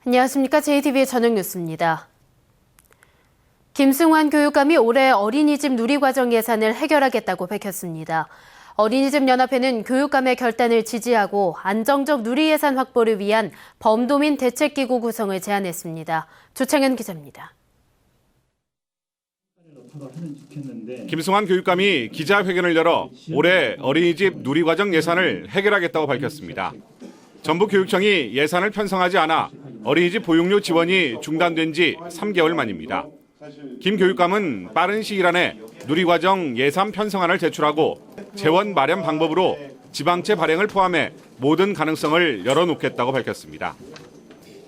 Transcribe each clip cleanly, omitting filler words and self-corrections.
안녕하십니까. JTBC 저녁 뉴스입니다. 김승환 교육감이 올해 어린이집 누리과정 예산을 해결하겠다고 밝혔습니다. 어린이집 연합회는 교육감의 결단을 지지하고 안정적 누리예산 확보를 위한 범도민 대책기구 구성을 제안했습니다. 조창현 기자입니다. 김승환 교육감이 기자회견을 열어 올해 어린이집 누리과정 예산을 해결하겠다고 밝혔습니다. 전북교육청이 예산을 편성하지 않아 어린이집 보육료 지원이 중단된 지 3개월 만입니다. 김 교육감은 빠른 시일 안에 누리과정 예산 편성안을 제출하고 재원 마련 방법으로 지방채 발행을 포함해 모든 가능성을 열어놓겠다고 밝혔습니다.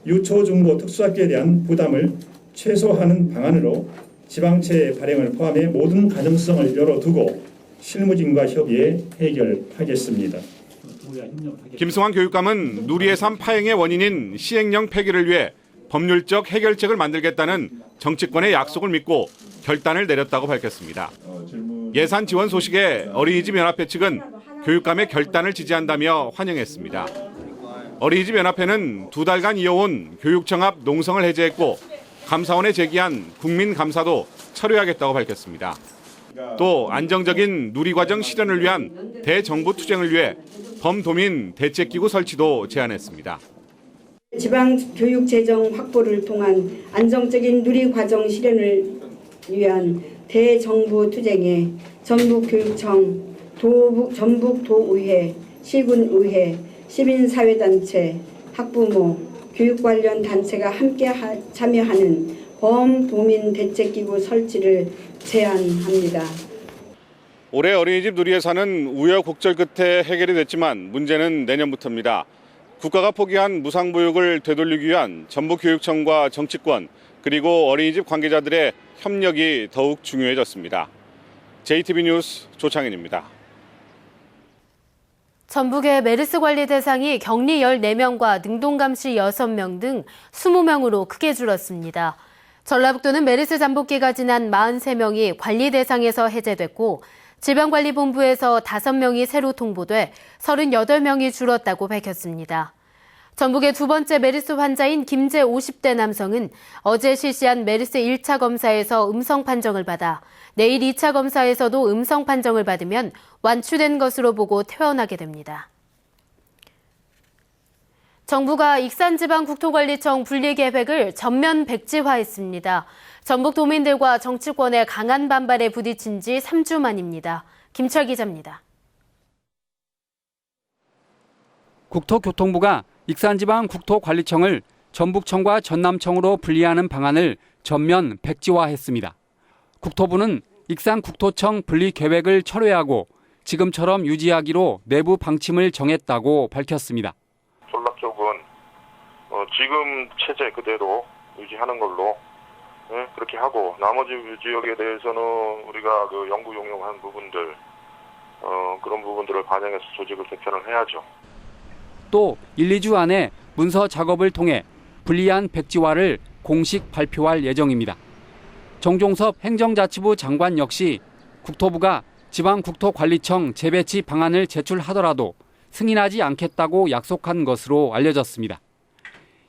유초, 중고, 특수학교에 대한 부담을 최소화하는 방안으로 지방채 발행을 포함해 모든 가능성을 열어두고 실무진과 협의해 해결하겠습니다. 김승환 교육감은 누리예산 파행의 원인인 시행령 폐기를 위해 법률적 해결책을 만들겠다는 정치권의 약속을 믿고 결단을 내렸다고 밝혔습니다. 예산 지원 소식에 어린이집 연합회 측은 교육감의 결단을 지지한다며 환영했습니다. 어린이집 연합회는 2달간 이어온 교육청 앞 농성을 해제했고 감사원에 제기한 국민감사도 철회하겠다고 밝혔습니다. 또 안정적인 누리과정 실현을 위한 대정부 투쟁을 위해 범도민 대책기구 설치도 제안했습니다. 지방교육재정 확보를 통한 안정적인 누리과정 실현을 위한 대정부 투쟁에 전북교육청, 전북도의회, 시군의회, 시민사회단체, 학부모, 교육 관련 단체가 함께 참여하는 범도민 대책기구 설치를 제안합니다. 올해 어린이집 누리예산은 우여곡절 끝에 해결이 됐지만 문제는 내년부터입니다. 국가가 포기한 무상보육을 되돌리기 위한 전북교육청과 정치권 그리고 어린이집 관계자들의 협력이 더욱 중요해졌습니다. JTB 뉴스 조창현입니다. 전북의 메르스 관리 대상이 격리 14명과 능동감시 6명 등 20명으로 크게 줄었습니다. 전라북도는 메르스 잠복기가 지난 43명이 관리 대상에서 해제됐고 질병관리본부에서 5명이 새로 통보돼 38명이 줄었다고 밝혔습니다. 전북의 두 번째 메르스 환자인 김제 50대 남성은 어제 실시한 메르스 1차 검사에서 음성 판정을 받아 내일 2차 검사에서도 음성 판정을 받으면 완치된 것으로 보고 퇴원하게 됩니다. 정부가 익산지방국토관리청 분리계획을 전면 백지화했습니다. 전북 도민들과 정치권의 강한 반발에 부딪힌 지 3주 만입니다. 김철 기자입니다. 국토교통부가 익산지방국토관리청을 전북청과 전남청으로 분리하는 방안을 전면 백지화했습니다. 국토부는 익산국토청 분리계획을 철회하고 지금처럼 유지하기로 내부 방침을 정했다고 밝혔습니다. 전라 쪽은 지금 체제 그대로 유지하는 걸로 그렇게 하고 나머지 지역에 대해서는 우리가 그 연구 용역한 부분들 그런 부분들을 반영해서 조직을 개편을 해야죠. 또 1, 2주 안에 문서 작업을 통해 분리한 백지화를 공식 발표할 예정입니다. 정종섭 행정자치부 장관 역시 국토부가 지방국토관리청 재배치 방안을 제출하더라도 승인하지 않겠다고 약속한 것으로 알려졌습니다.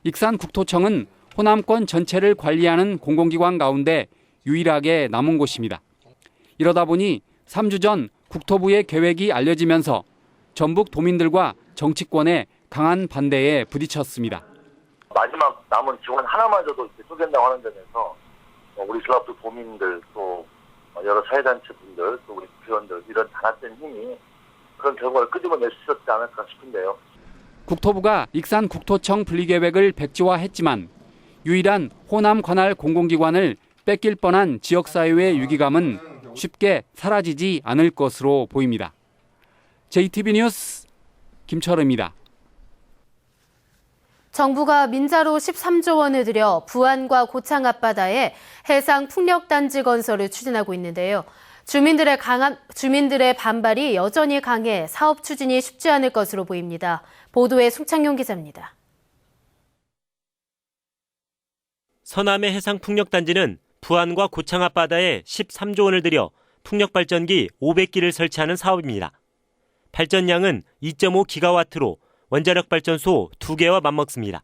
익산국토청은 호남권 전체를 관리하는 공공기관 가운데 유일하게 남은 곳입니다. 이러다 보니 3주 전 국토부의 계획이 알려지면서 전북 도민들과 정치권의 강한 반대에 부딪혔습니다. 마지막 남은 지원 하나마저도 쪼갠다고 하는 점에서 우리 전라북도 도민들 또 여러 사회단체분들 또 우리 국회의원들 이런 단합된 힘이 그런 결과를 끄집어낼 수 있었지 않을까 싶은데요. 국토부가 익산국토청 분리계획을 백지화했지만 유일한 호남 관할 공공기관을 뺏길 뻔한 지역사회의 위기감은 쉽게 사라지지 않을 것으로 보입니다. JTB 뉴스 김철우입니다. 정부가 민자로 13조 원을 들여 부안과 고창 앞바다에 해상 풍력단지 건설을 추진하고 있는데요. 주민들의 반발이 여전히 강해 사업 추진이 쉽지 않을 것으로 보입니다. 보도에 송창용 기자입니다. 서남의 해상 풍력단지는 부안과 고창 앞바다에 13조 원을 들여 풍력발전기 500기를 설치하는 사업입니다. 발전량은 2.5기가와트로 원자력 발전소 2개와 맞먹습니다.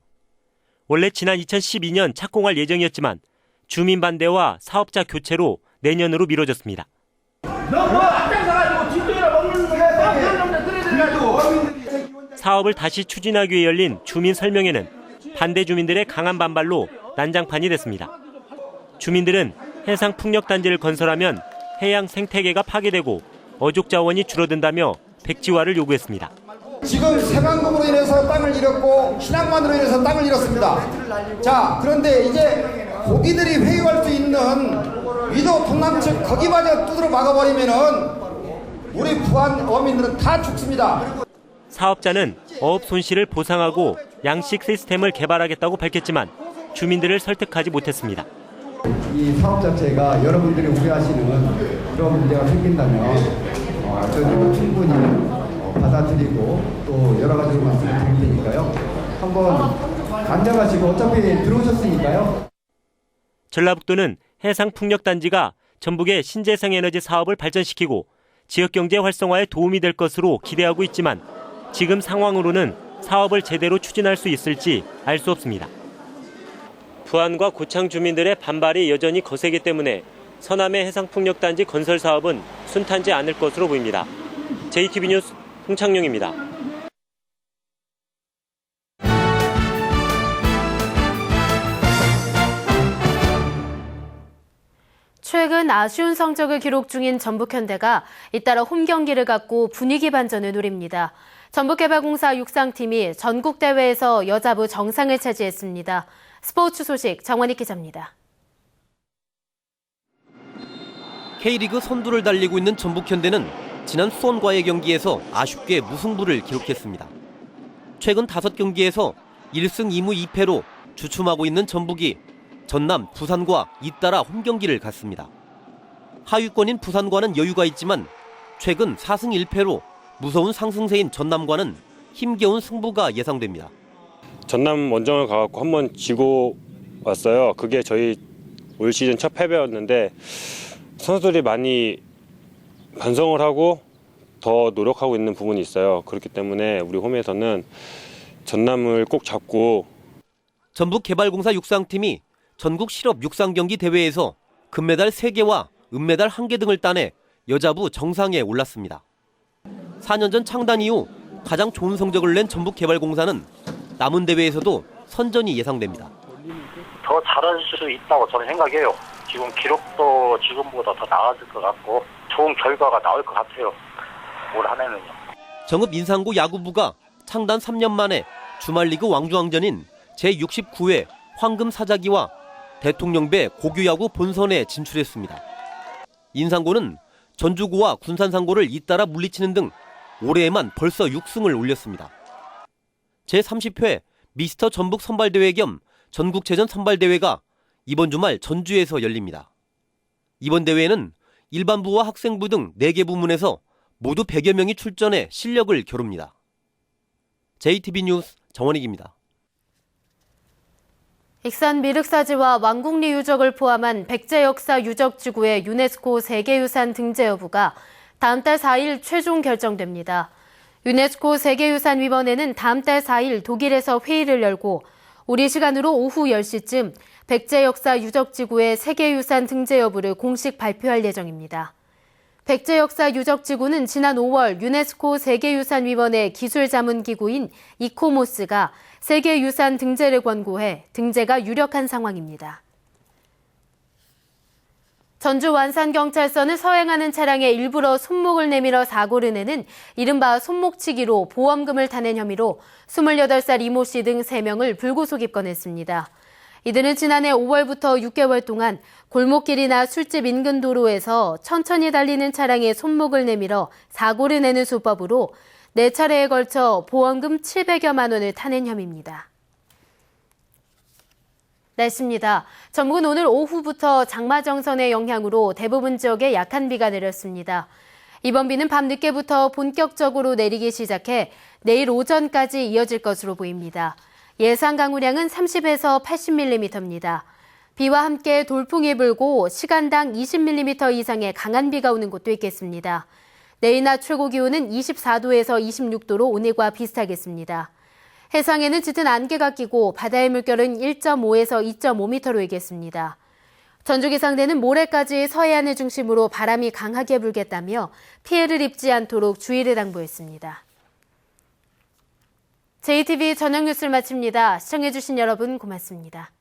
원래 지난 2012년 착공할 예정이었지만 주민 반대와 사업자 교체로 내년으로 미뤄졌습니다. 사업을 다시 추진하기 위해 열린 주민 설명회는 반대 주민들의 강한 반발로 난장판이 됐습니다. 주민들은 해상 풍력단지를 건설하면 해양 생태계가 파괴되고 어족 자원이 줄어든다며 백지화를 요구했습니다. 지금 세관금으로 인해서 땅을 잃었고 신항만으로 인해서 땅을 잃었습니다. 자, 그런데 이제 고기들이 회유할 수 있는 위도 동남측 거기마저 두드러 막아버리면은 우리 부안 어민들은 다 죽습니다. 사업자는 어업 손실을 보상하고 양식 시스템을 개발하겠다고 밝혔지만 주민들을 설득하지 못했습니다. 이 사업 자체가 여러분들이 우려하시는 그런 문제가 생긴다면 저희도 충분히 받아들이고 또 여러 가지로 말씀을 드릴 테니까요. 한번 간장하시고 어차피 들어오셨으니까요. 전라북도는 해상풍력단지가 전북의 신재생에너지 사업을 발전시키고 지역경제 활성화에 도움이 될 것으로 기대하고 있지만 지금 상황으로는 사업을 제대로 추진할 수 있을지 알 수 없습니다. 부안과 고창 주민들의 반발이 여전히 거세기 때문에 서남의 해상풍력단지 건설 사업은 순탄치 않을 것으로 보입니다. JTB 뉴스 홍창룡입니다. 최근 아쉬운 성적을 기록 중인 전북현대가 잇따라 홈 경기를 갖고 분위기 반전을 노립니다. 전북개발공사 육상팀이 전국대회에서 여자부 정상을 차지했습니다. 스포츠 소식 정원익 기자입니다. K리그 선두를 달리고 있는 전북현대는 지난 수원과의 경기에서 아쉽게 무승부를 기록했습니다. 최근 5경기에서 1승 2무 2패로 주춤하고 있는 전북이 전남, 부산과 잇따라 홈경기를 갔습니다. 하위권인 부산과는 여유가 있지만 최근 4승 1패로 무서운 상승세인 전남과는 힘겨운 승부가 예상됩니다. 전남 원정을 가갖고 한번 지고 왔어요. 그게 저희 올 시즌 첫 패배였는데 선수들이 많이 반성을 하고 더 노력하고 있는 부분이 있어요. 그렇기 때문에 우리 홈에서는 전남을 꼭 잡고. 전북개발공사 육상팀이 전국 실업 육상 경기 대회에서 금메달 3개와 은메달 1개 등을 따내 여자부 정상에 올랐습니다. 4년 전 창단 이후 가장 좋은 성적을 낸 전북개발공사는 남은 대회에서도 선전이 예상됩니다. 더 잘할 수 있다고 저는 생각해요. 지금 기록도 지금보다 더 나아질 것 같고 좋은 결과가 나올 것 같아요. 올 한 해는요. 정읍 인상구 야구부가 창단 3년 만에 주말리그 왕중왕전인 제69회 황금사자기와 대통령배 고교야구 본선에 진출했습니다. 인상고는 전주고와 군산상고를 잇따라 물리치는 등 올해에만 벌써 6승을 올렸습니다. 제30회 미스터 전북 선발대회 겸 전국체전 선발대회가 이번 주말 전주에서 열립니다. 이번 대회에는 일반부와 학생부 등 4개 부문에서 모두 100여 명이 출전해 실력을 겨룹니다. JTB 뉴스 정원익입니다. 익산 미륵사지와 왕국리 유적을 포함한 백제 역사 유적지구의 유네스코 세계유산 등재 여부가 다음 달 4일 최종 결정됩니다. 유네스코 세계유산위원회는 다음 달 4일 독일에서 회의를 열고 우리 시간으로 오후 10시쯤 백제 역사 유적지구의 세계유산 등재 여부를 공식 발표할 예정입니다. 백제 역사 유적지구는 지난 5월 유네스코 세계유산위원회 기술자문기구인 이코모스가 세계유산 등재를 권고해 등재가 유력한 상황입니다. 전주 완산경찰서는 서행하는 차량에 일부러 손목을 내밀어 사고를 내는 이른바 손목치기로 보험금을 타낸 혐의로 28살 이모 씨 등 3명을 불구속 입건했습니다. 이들은 지난해 5월부터 6개월 동안 골목길이나 술집 인근 도로에서 천천히 달리는 차량에 손목을 내밀어 사고를 내는 수법으로 4차례에 걸쳐 보험금 700여만 원을 타낸 혐의입니다. 날씨입니다. 전북은 오늘 오후부터 장마정선의 영향으로 대부분 지역에 약한 비가 내렸습니다. 이번 비는 밤늦게부터 본격적으로 내리기 시작해 내일 오전까지 이어질 것으로 보입니다. 예상 강우량은 30에서 80mm입니다. 비와 함께 돌풍이 불고 시간당 20mm 이상의 강한 비가 오는 곳도 있겠습니다. 내일 낮 최고 기온은 24도에서 26도로 오늘과 비슷하겠습니다. 해상에는 짙은 안개가 끼고 바다의 물결은 1.5에서 2.5m로 일겠습니다. 전주기상대는 모레까지 서해안을 중심으로 바람이 강하게 불겠다며 피해를 입지 않도록 주의를 당부했습니다. JTBC 저녁 뉴스를 마칩니다. 시청해주신 여러분 고맙습니다.